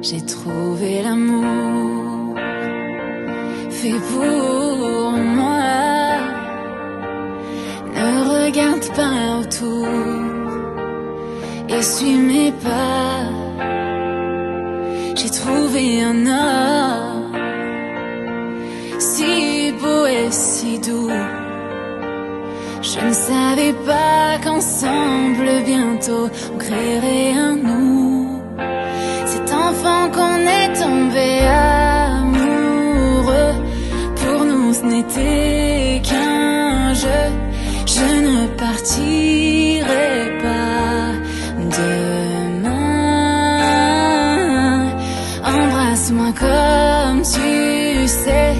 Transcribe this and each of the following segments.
J'ai trouvé l'amour fait pour moi. Ne regarde pas autour, essuie mes pas. J'ai trouvé un homme si beau et si doux. Je ne savais pas qu'ensemble bientôt on créerait un nous. Cet enfant qu'on est tombé amoureux, pour nous ce n'était qu'un jeu. Je ne partirai pas demain. Embrasse-moi comme tu sais,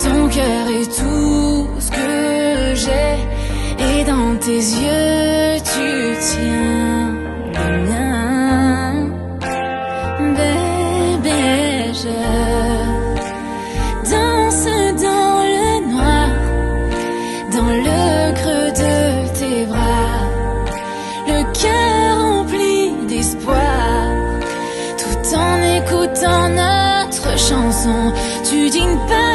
ton cœur est tout ce que j'ai. Et dans tes yeux, tu tiens les miens. Bébé, je danse dans le noir, dans le creux de tes bras, le cœur rempli d'espoir, tout en écoutant notre chanson. Tu dînes pas